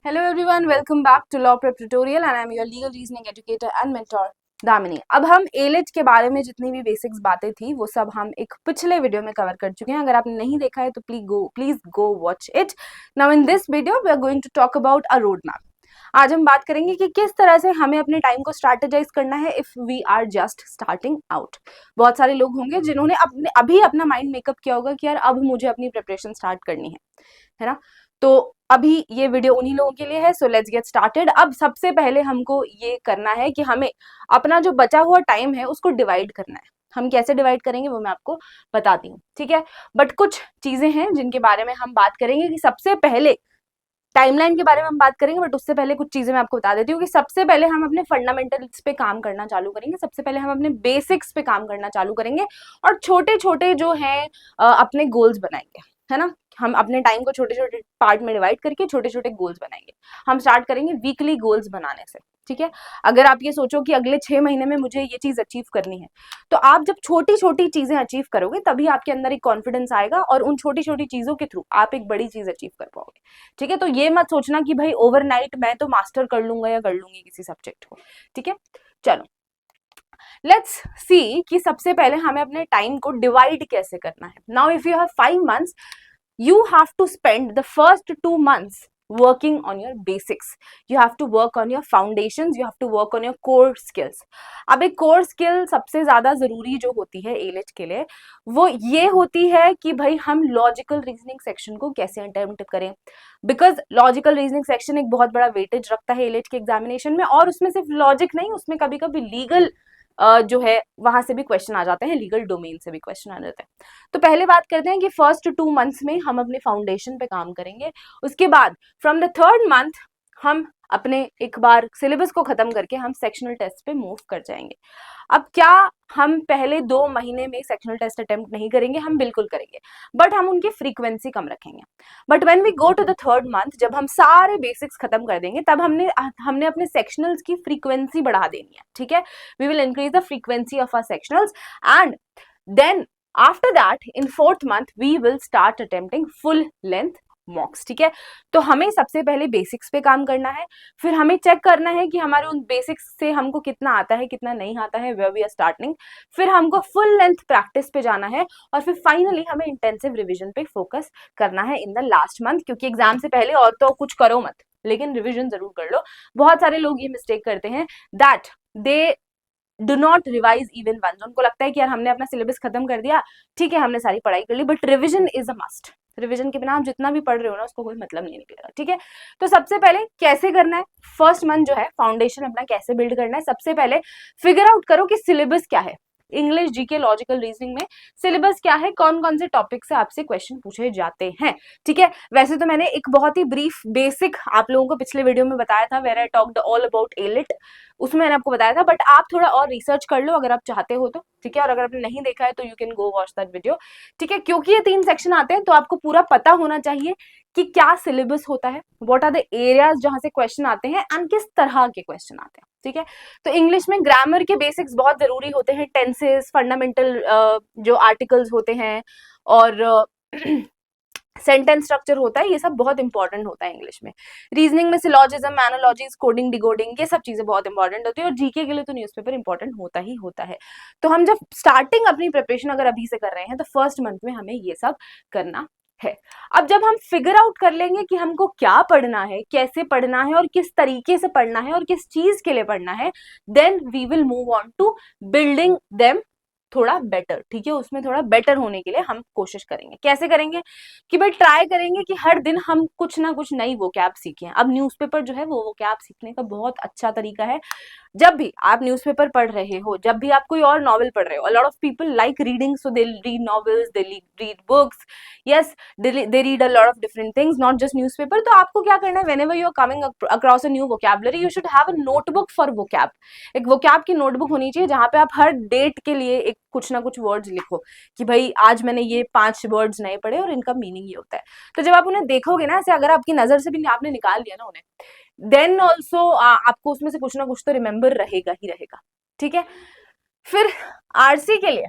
Hello everyone, welcome back to Law Prep Tutorial and I am your legal reasoning educator and mentor Damini. अब हम elite के बारे में जितनी भी बेसिक्स बातें थी वो सब हम एक पिछले वीडियो में कवर कर चुके हैं। अगर आपने नहीं देखा है तो please go watch it. Now in this video we are going to talk about a road map. आज हम बात करेंगे कि किस तरह से हमें अपने टाइम को स्ट्रैटेजाइज करना है if we are just starting out. बहुत सारे लोग होंगे जिन्होंने अभी अपना माइंड मेकअप किया होगा कि यार अब मुझे अपनी प्रिपरेशन स्टार्ट करनी है ना। तो अभी ये वीडियो उन्हीं लोगों के लिए है। So let's get started. अब सबसे पहले हमको ये करना है कि हमें अपना जो बचा हुआ टाइम है उसको डिवाइड करना है। हम कैसे डिवाइड करेंगे वो मैं आपको बताती हूँ, ठीक है। बट कुछ चीजें हैं जिनके बारे में हम बात करेंगे कि सबसे पहले टाइमलाइन के बारे में हम बात करेंगे, बट उससे पहले कुछ चीजें मैं आपको बता देती हूँ कि सबसे पहले हम अपने फंडामेंटल्स पे काम करना चालू करेंगे। सबसे पहले हम अपने बेसिक्स पे काम करना चालू करेंगे और छोटे छोटे जो हैं अपने गोल्स बनाएंगे, है ना। हम अपने टाइम को छोटे छोटे पार्ट में डिवाइड करके छोटे छोटे गोल्स बनाएंगे। हम स्टार्ट करेंगे वीकली गोल्स बनाने से, ठीक है। अगर आप ये सोचो कि अगले 6 महीने में मुझे ये चीज अचीव करनी है, तो आप जब छोटी छोटी चीजें अचीव करोगे तभी आपके अंदर एक कॉन्फिडेंस आएगा और उन छोटी छोटी चीजों के थ्रू आप एक बड़ी चीज अचीव कर पाओगे, ठीक है। तो ये मत सोचना कि भाई ओवरनाइट मैं तो मास्टर कर लूंगा या कर लूंगी किसी सब्जेक्ट को, ठीक है। चलो लेट्स सी कि सबसे पहले हमें अपने टाइम को डिवाइड कैसे करना है। Now if you have 5 months, you have to spend the first 2 months working on your basics. You have to work on your foundations, you have to work on your core skills. अब एक core skill सबसे ज्यादा जरूरी जो होती है elite के लिए वो ये होती है कि भाई हम लॉजिकल रीजनिंग सेक्शन को कैसे अटेम्प्ट करें। बिकॉज लॉजिकल रीजनिंग सेक्शन एक बहुत बड़ा वेटेज रखता है एलिट के एग्जामिनेशन में, और उसमें सिर्फ लॉजिक नहीं, उसमें कभी कभी लीगल जो है वहां से भी क्वेश्चन आ जाते हैं, लीगल डोमेन से भी क्वेश्चन आ जाते हैं। तो पहले बात करते हैं कि फर्स्ट 2 मंथ्स में हम अपने फाउंडेशन पे काम करेंगे। उसके बाद फ्रॉम द 3rd मंथ हम अपने एक बार सिलेबस को खत्म करके हम सेक्शनल टेस्ट पे मूव कर जाएंगे। अब क्या हम पहले 2 महीने में सेक्शनल टेस्ट अटेम्प्ट नहीं करेंगे? हम बिल्कुल करेंगे, बट हम उनकी फ्रीक्वेंसी कम रखेंगे। But when we go to the 3rd month, जब हम सारे बेसिक्स खत्म कर देंगे तब हमने अपने सेक्शनल्स की फ्रीक्वेंसी बढ़ा देनी है, ठीक है। We will increase the frequency of our sectionals and then after that in 4th month we will start attempting full length mocks, ठीक है। तो हमें सबसे पहले बेसिक्स पे काम करना है, फिर हमें चेक करना है कि हमारे उन बेसिक्स से हमको कितना आता है कितना नहीं आता है, वेयर वी आर स्टार्टिंग। फिर हमको फुल लेंथ प्रैक्टिस पे जाना है और फिर फाइनली हमें इंटेंसिव रिविजन पे फोकस करना है इन द लास्ट मंथ। क्योंकि एग्जाम से पहले और तो कुछ करो मत, लेकिन रिविजन जरूर कर लो। बहुत सारे लोग ये मिस्टेक करते हैं that they do not revise even once. उनको लगता है कि यार हमने अपना सिलेबस खत्म कर दिया, ठीक है, हमने सारी पढ़ाई कर ली, but revision is a must. Revision के बिना आप जितना भी पढ़ रहे हो ना उसको कोई मतलब नहीं निकलेगा, ठीक है। तो सबसे पहले कैसे करना है, फर्स्ट मंथ जो है फाउंडेशन अपना कैसे बिल्ड करना है। सबसे पहले फिगर आउट करो कि सिलेबस क्या है। इंग्लिश, जीके, लॉजिकल रीजनिंग में सिलेबस क्या है, कौन कौन से टॉपिक से आपसे क्वेश्चन पूछे जाते हैं, ठीक है। वैसे तो मैंने एक बहुत ही ब्रीफ बेसिक आप लोगों को पिछले वीडियो में बताया था, where I talked all about elite, उसमें मैंने आपको बताया था, बट आप थोड़ा और रिसर्च कर लो अगर आप चाहते हो तो, ठीक है। और अगर आपने नहीं देखा है तो you can go watch that video, ठीक है। क्योंकि ये 3 सेक्शन आते हैं तो आपको पूरा पता होना चाहिए कि क्या सिलेबस होता है, व्हाट आर द एरियाज जहां से क्वेश्चन आते हैं एंड किस तरह के क्वेश्चन आते हैं, ठीक है। तो इंग्लिश में ग्रामर के बेसिक्स बहुत जरूरी होते हैं, टेंसेस, फंडामेंटल जो आर्टिकल्स होते हैं और सेंटेंस स्ट्रक्चर होता है, ये सब बहुत इंपॉर्टेंट होता है इंग्लिश में। रीजनिंग में सिलॉजिज्म, एनालॉजीज, कोडिंग, डिकोडिंग, ये सब चीजें बहुत इंपॉर्टेंट होती है। और जीके के लिए तो न्यूज़पेपर इंपॉर्टेंट होता ही होता है। तो हम जब स्टार्टिंग अपनी प्रिपरेशन अगर अभी से कर रहे हैं तो फर्स्ट मंथ में हमें ये सब करना है। अब जब हम फिगर आउट कर लेंगे कि हमको क्या पढ़ना है, कैसे पढ़ना है और किस तरीके से पढ़ना है और किस चीज के लिए पढ़ना है, then we will move on to building them थोड़ा बेटर, ठीक है। उसमें थोड़ा बेटर होने के लिए हम कोशिश करेंगे। कैसे करेंगे कि भाई ट्राई करेंगे कि हर दिन हम कुछ ना कुछ नई वोकैब सीखें। अब न्यूज़पेपर जो है वो वोकैब सीखने का बहुत अच्छा तरीका है। जब भी आप न्यूज़पेपर पढ़ रहे हो, जब भी आप कोई और नॉवल पढ़ रहे हो, a lot of people like reading, so they read novels, they read books, yes, they read a lot of different things, not just newspaper. तो आपको क्या करना है, whenever you are coming across a new vocabulary, you should have a notebook for vocab. एक vocab की notebook होनी चाहिए जहां पे आप हर डेट के लिए एक कुछ ना कुछ वर्ड्स लिखो कि भाई आज मैंने ये 5 वर्ड्स नए पढ़े और इनका मीनिंग ये होता है। तो जब आप उन्हें देखोगे ना, ऐसे अगर आपकी नजर से भी आपने निकाल लिया ना उन्हें, देन ऑल्सो आपको उसमें से कुछ ना कुछ तो रिमेंबर रहेगा ही रहेगा, ठीक है। फिर आरसी के लिए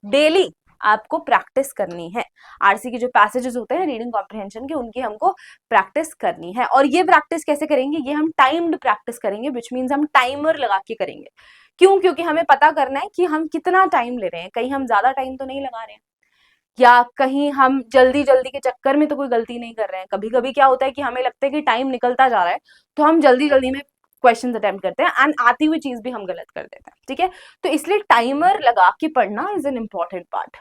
डेली आपको प्रैक्टिस करनी है। आरसी के जो पैसेजेस होते हैं रीडिंग कॉम्प्रिहेंशन के, उनकी हमको प्रैक्टिस करनी है। और ये प्रैक्टिस कैसे करेंगे, ये हम टाइम्ड प्रैक्टिस करेंगे, विच मीन्स हम टाइमर लगा के करेंगे। क्यों? क्योंकि हमें पता करना है कि हम कितना टाइम ले रहे हैं, कहीं हम ज्यादा टाइम तो नहीं लगा रहे हैं, या कहीं हम जल्दी जल्दी के चक्कर में तो कोई गलती नहीं कर रहे हैं। कभी कभी क्या होता है कि हमें लगता है कि टाइम निकलता जा रहा है, तो हम जल्दी जल्दी में क्वेश्चन अटेम्प्ट करते हैं एंड आती हुई चीज भी हम गलत कर देते हैं। ठीक है, तो इसलिए टाइमर लगा के पढ़ना is an important part.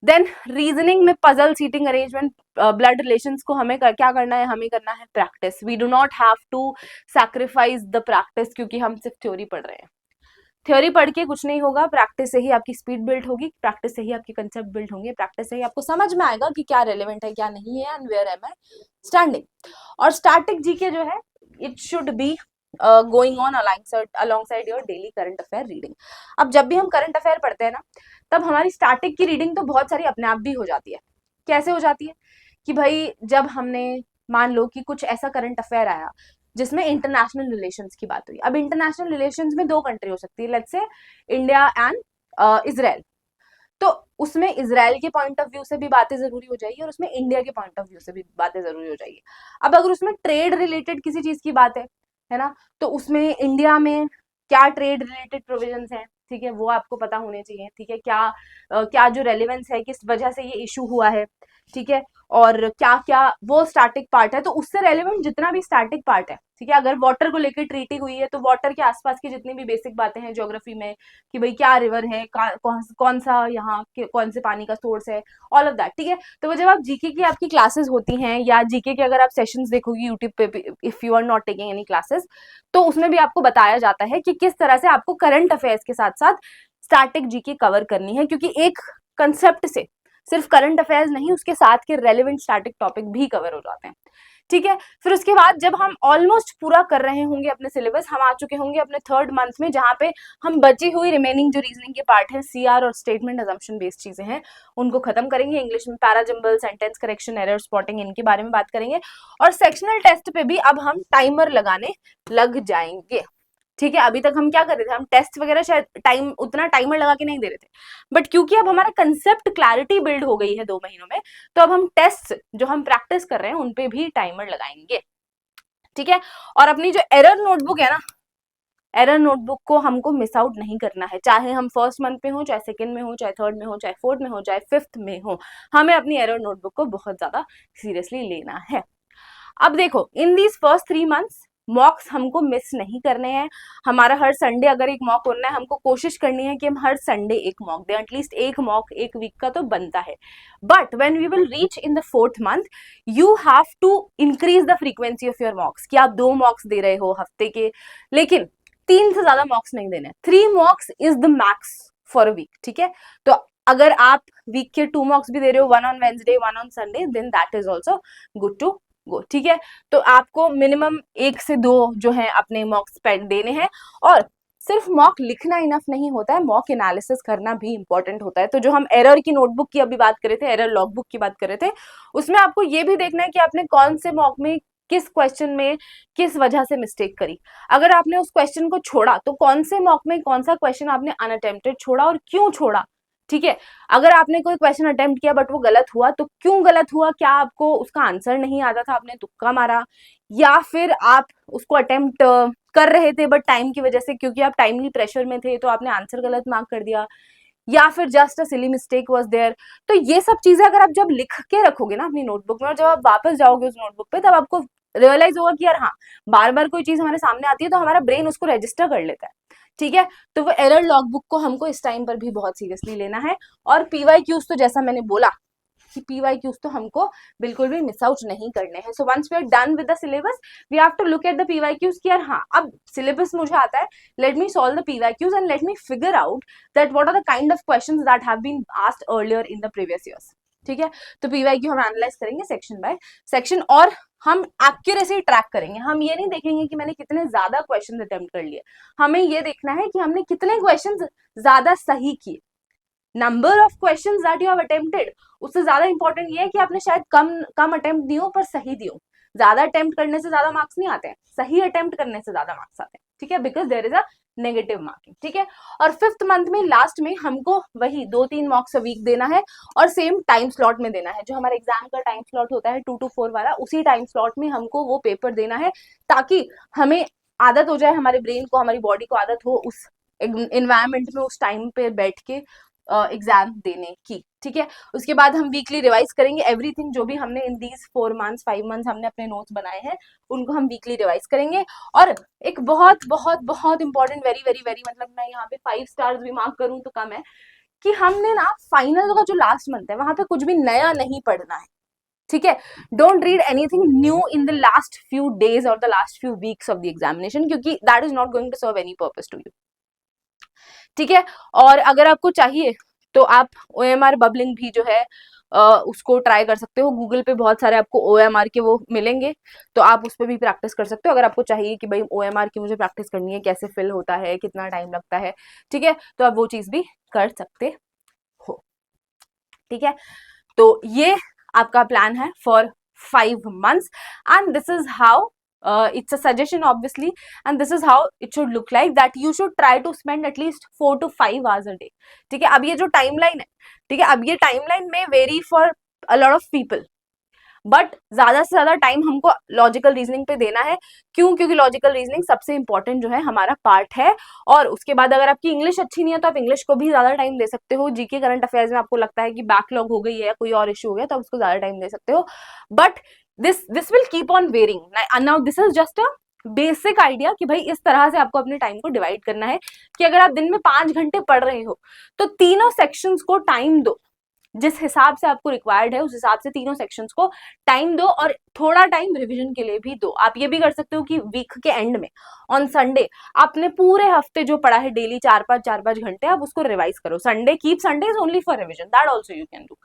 Then reasoning में puzzle, seating arrangement, blood relations को हमें क्या करना है, हमें करना है practice. We do not have to sacrifice the practice, क्योंकि हम सिर्फ थ्योरी पढ़ रहे हैं। थ्योरी पढ़ के कुछ नहीं होगा, प्रैक्टिस से ही आपकी स्पीड बिल्ड होगी, प्रैक्टिस से ही आपके कंसेप्ट बिल्ड होंगे, प्रैक्टिस से ही आपको समझ में आएगा कि क्या रेलेवेंट है क्या नहीं है and where am I standing. और स्टैटिक जीके जो है it should be going on alongside your daily current affair reading. अब जब भी हम करंट अफेयर पढ़ते हैं ना, तब हमारी स्टैटिक की रीडिंग तो बहुत सारी अपने आप भी हो जाती है। कैसे हो जाती है कि भाई जब हमने मान लो कि कुछ ऐसा करंट अफेयर आया जिसमें इंटरनेशनल रिलेशंस की बात हुई। अब इंटरनेशनल रिलेशंस में दो कंट्री हो सकती है, let's say India and Israel. तो उसमें इजराइल के पॉइंट ऑफ व्यू से भी बातें जरूरी हो जाएगी और उसमें इंडिया के पॉइंट ऑफ व्यू से भी बातें जरूरी हो जाएगी। अब अगर उसमें ट्रेड रिलेटेड किसी चीज की बात है ना, तो उसमें इंडिया में क्या ट्रेड रिलेटेड प्रोविजंस हैं, ठीक है, वो आपको पता होने चाहिए। ठीक है, क्या जो रेलिवेंस है, किस वजह से ये इशू हुआ है, ठीक है, और क्या क्या वो स्टैटिक पार्ट है। तो उससे रेलिवेंट जितना भी स्टैटिक पार्ट है, ठीक है, अगर वाटर को लेकर ट्रीटी हुई है तो वाटर के आसपास की जितनी भी बेसिक बातें हैं ज्योग्राफी में कि भाई क्या रिवर है, कौन सा यहाँ कौन से पानी का सोर्स है, ऑल ऑफ दैट। ठीक है, तो वो जब आप जीके की आपकी क्लासेस होती हैं या जीके के अगर आप सेशंस देखोगे यूट्यूब पे, if you are not taking any classes, तो उसमें भी आपको बताया जाता है कि किस तरह से आपको करंट अफेयर्स के साथ साथ स्टैटिक जीके कवर करनी है, क्योंकि एक कंसेप्ट से सिर्फ करंट अफेयर्स नहीं, उसके साथ के रेलेवेंट स्टैटिक टॉपिक भी कवर हो जाते हैं। ठीक है, फिर उसके बाद जब हम ऑलमोस्ट पूरा कर रहे होंगे अपने सिलेबस, हम आ चुके होंगे अपने थर्ड मंथ में, जहां पे हम बची हुई रिमेनिंग जो रीजनिंग के पार्ट है, सीआर और स्टेटमेंट अजम्पशन बेस्ड चीजें हैं, उनको खत्म करेंगे। इंग्लिश में parajumble, sentence correction, error spotting, इनके बारे में बात करेंगे। और सेक्शनल टेस्ट पे भी अब हम टाइमर लगाने लग जाएंगे। ठीक है, अभी तक हम क्या कर रहे थे, हम टेस्ट वगैरह शायद उतना टाइमर लगा के नहीं दे रहे थे, बट क्योंकि अब हमारा कंसेप्ट क्लैरिटी बिल्ड हो गई है 2 महीनों में, तो अब हम टेस्ट जो हम प्रैक्टिस कर रहे हैं उनपे भी टाइमर लगाएंगे। ठीक है, और अपनी जो एरर नोटबुक है ना, एरर नोटबुक को हमको मिस आउट नहीं करना है, चाहे हम फर्स्ट मंथ में हो, चाहे सेकंड में हो, चाहे थर्ड में हो, चाहे फोर्थ में हो, चाहे फिफ्थ में हो, हमें अपनी एरर नोटबुक को बहुत ज्यादा सीरियसली लेना है। अब देखो, इन दीज फर्स्ट 3 मंथ्स मॉक्स हमको मिस नहीं करने हैं। हमारा हर संडे अगर एक मॉक होना है, हमको कोशिश करनी है कि हम हर संडे एक मॉक दें, एटलीस्ट एक मॉक एक वीक का तो बनता है। But when we will reach in the 4th month, you have to increase the frequency of your mocks, कि आप 2 मॉक्स दे रहे हो हफ्ते के, लेकिन 3 से ज्यादा मॉक्स नहीं देने। 3 mocks is the max for a week. ठीक है, तो अगर आप वीक के 2 मॉक्स भी दे रहे हो, 1 on Wednesday 1 on Sunday, then that is also good to go. ठीक है, तो आपको मिनिमम 1 से 2 जो है अपने मॉक्स देने हैं। और सिर्फ मॉक लिखना इनफ नहीं होता है, मॉक एनालिसिस करना भी इंपॉर्टेंट होता है। तो जो हम एरर की नोटबुक की अभी बात कर रहे थे, एरर लॉगबुक की बात कर रहे थे, उसमें आपको ये भी देखना है कि आपने कौन से मॉक में किस क्वेश्चन में किस वजह से मिस्टेक करी। अगर आपने उस क्वेश्चन को छोड़ा तो कौन से मॉक में कौन सा क्वेश्चन आपने अनअटेम्प्टेड छोड़ा और क्यों छोड़ा। ठीक है, अगर आपने कोई क्वेश्चन अटेम्प्ट किया बट वो गलत हुआ, तो क्यों गलत हुआ, क्या आपको उसका आंसर नहीं आता था, आपने तुक्का मारा, या फिर आप उसको अटेम्प्ट कर रहे थे बट टाइम की वजह से, क्योंकि आप टाइमली प्रेशर में थे, तो आपने आंसर गलत मार्क कर दिया, या फिर just a silly mistake was there. तो ये सब चीजें अगर आप जब लिख के रखोगे ना अपनी नोटबुक में, और जब आप वापस जाओगे उस नोटबुक पे, तब आपको रियलाइज होगा कि यार हाँ, बार बार कोई चीज हमारे सामने आती है तो हमारा ब्रेन उसको रजिस्टर कर लेता है। ठीक है, तो वो एरर लॉगबुक को हमको इस टाइम पर भी बहुत सीरियसली लेना है। और पीवाईक्यूज तो जैसा मैंने बोला कि पीवाईक्यूज तो हमको बिल्कुल भी मिस आउट नहीं करने हैं। So once we are done with the syllabus, we have to look at the PYQs कि यार हाँ, अब सिलेबस मुझे आता है, let me solve the PYQs and let me figure out that what are the kind of questions that have been asked earlier in the previous years. ठीक है, तो पीवाईक्यू हम एनालाइज करेंगे सेक्शन बाय सेक्शन, और हम accuracy track करेंगे। हम ये नहीं देखेंगे कि मैंने कितने ज्यादा क्वेश्चन अटेम्प्ट कर लिए, हमें ये देखना है कि हमने कितने क्वेश्चन ज्यादा सही किए। Number of questions that you have attempted, उससे ज्यादा इंपॉर्टेंट ये है कि आपने शायद कम अटेम्प्ट दियो पर सही दियो। ज्यादा अटेम्प्ट करने से ज्यादा मार्क्स नहीं आते हैं, सही अटेम्प्ट करने से ज्यादा मार्क्स आते हैं। ठीक है, because there is a negative marking, ठीक है। और 5th मंथ में लास्ट में हमको वही 2-3 मॉक्स अ वीक देना है और सेम टाइम स्लॉट में देना है। जो हमारे एग्जाम का टाइम स्लॉट होता है 2 to 4 वाला, उसी टाइम स्लॉट में हमको वो पेपर देना है, ताकि हमें आदत हो जाए, हमारे ब्रेन को, हमारी बॉडी को आदत हो उस इन्वायरमेंट में उस टाइम पे बैठ के एग्जाम देने की, ठीक है। उसके बाद हम वीकली रिवाइज करेंगे एवरीथिंग, जो भी हमने इन दीज 4 मंथ्स 5 मंथ्स हमने अपने नोट्स बनाए हैं उनको हम वीकली रिवाइज करेंगे। और एक बहुत बहुत बहुत इंपॉर्टेंट, वेरी वेरी वेरी, मतलब मैं यहाँ पे 5 स्टार्स भी मार्क करूँ तो कम है, कि हमने ना फाइनल का जो लास्ट मंथ है वहां पे कुछ भी नया नहीं पढ़ना है, ठीक है। Don't read anything new in the last few days और the last few weeks of the examination, क्योंकि that is not going to serve any purpose to you, ठीक है। और अगर आपको चाहिए तो आप OMR बबलिंग भी जो है उसको ट्राई कर सकते हो। गूगल पे बहुत सारे आपको OMR के वो मिलेंगे, तो आप उस पर भी प्रैक्टिस कर सकते हो। अगर आपको चाहिए कि भाई OMR की मुझे प्रैक्टिस करनी है, कैसे फिल होता है, कितना टाइम लगता है, ठीक है, तो आप वो चीज भी कर सकते हो, ठीक है। तो ये आपका प्लान है for 5 months and this is how it's a suggestion obviously, and this is how it should look like, that you should try to spend at least 4 to 5 hours a day, ठीक है। अब ये जो timeline है, ठीक है, अब ये टाइमलाइन में very for a lot of people, but ज्यादा से ज्यादा टाइम हमको लॉजिकल रीजनिंग पे देना है। क्यों? क्योंकि लॉजिकल रीजनिंग सबसे इंपॉर्टेंट जो है हमारा पार्ट है। और उसके बाद अगर आपकी इंग्लिश अच्छी नहीं है तो आप इंग्लिश को भी ज्यादा टाइम दे सकते हो। जीके करंट अफेयर्स में आपको लगता है कि बैकलॉग हो गई है या कोई और इश्यू हो गया तो आप उसको ज्यादा टाइम दे सकते हो, but this will keep on varying. Now this is just a basic idea कि भाई इस तरह से आपको अपने टाइम को डिवाइड करना है, कि अगर आप दिन में 5 घंटे पढ़ रहे हो तो तीनों सेक्शंस को टाइम दो, जिस हिसाब से आपको रिक्वायर्ड है उस हिसाब से तीनों सेक्शंस को टाइम दो, और थोड़ा टाइम रिवीजन के लिए भी दो। आप ये भी कर सकते हो कि वीक के एंड में ऑन संडे आपने पूरे हफ्ते जो पढ़ा है डेली 4-5 घंटे आप उसको रिवाइज करो। Sunday, keep Sunday is only for revision, that also you can do,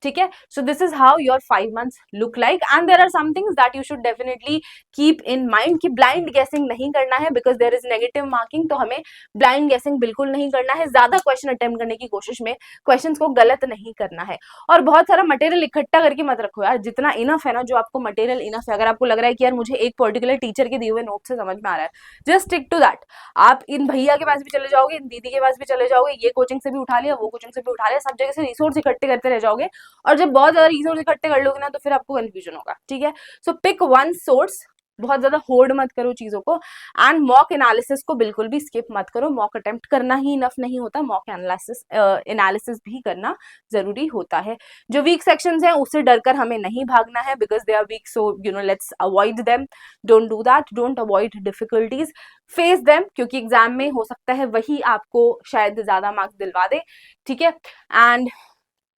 ठीक है। So this is how your 5 months look like, and there are some things that you should definitely keep in mind कि blind guessing नहीं करना है, because there is negative marking. तो हमें blind गेसिंग बिल्कुल नहीं करना है, ज्यादा क्वेश्चन अटेम्प्ट करने की कोशिश में क्वेश्चंस को गलत नहीं करना है, और बहुत सारा मटेरियल इकट्ठा करके मत रखो यार, जितना इनफ है ना, जो आपको मटेरियल इनफ है। अगर आपको लग रहा है कि यार मुझे एक पर्टिकुलर टीचर के दिए हुए नोट से समझ में आ रहा है, जस्ट स्टिक टू दैट। आप इन भैया के पास भी चले जाओगे, इन दीदी के पास भी चले जाओगे, ये कोचिंग से भी उठा लिया, वो कोचिंग से भी उठा लिया, सब जगह से रिसोर्स इकट्ठे करते रह जाओगे, और जब बहुत ज्यादा रिसोर्स इकट्ठे कर लोगे ना तो फिर आपको कंफ्यूजन होगा, ठीक है। सो पिक वन सोर्स, बहुत ज्यादा होल्ड मत करो चीजों को, एंड मॉक एनालिसिस को बिल्कुल भी स्किप मत करो। मॉक अटेम्प्ट करना ही इनफ नहीं होता, मॉक एनालिसिस भी करना जरूरी होता है। जो वीक सेक्शंस हैं उससे डरकर हमें नहीं भागना है, because they are weak, so you know let's avoid them, don't do that, don't avoid difficulties, face them, क्योंकि एग्जाम में हो सकता है वही आपको शायद ज्यादा मार्क्स दिलवा दे, ठीक है। एंड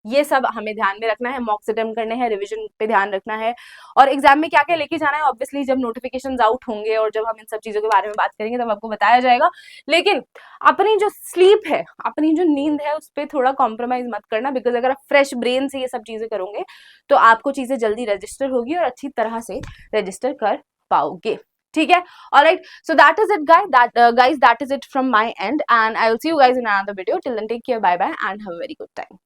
ये सब हमें ध्यान में रखना है, मॉक्स अटेम्प्ट करने हैं, रिवीजन पे ध्यान रखना है, और एग्जाम में क्या क्या लेके जाना है ऑब्वियसली जब नोटिफिकेशंस आउट होंगे और जब हम इन सब चीजों के बारे में बात करेंगे तब आपको बताया जाएगा। लेकिन अपनी जो स्लीप है, अपनी जो नींद है, उस पर थोड़ा कॉम्प्रोमाइज मत करना, बिकॉज अगर आप फ्रेश ब्रेन से ये सब चीजें करोगे तो आपको चीजें जल्दी रजिस्टर होगी और अच्छी तरह से रजिस्टर कर पाओगे, ठीक है। Alright, so that is it guys, that is it from my end, and I will see you guys in another video. Till then, take care, bye bye, and have a very good time.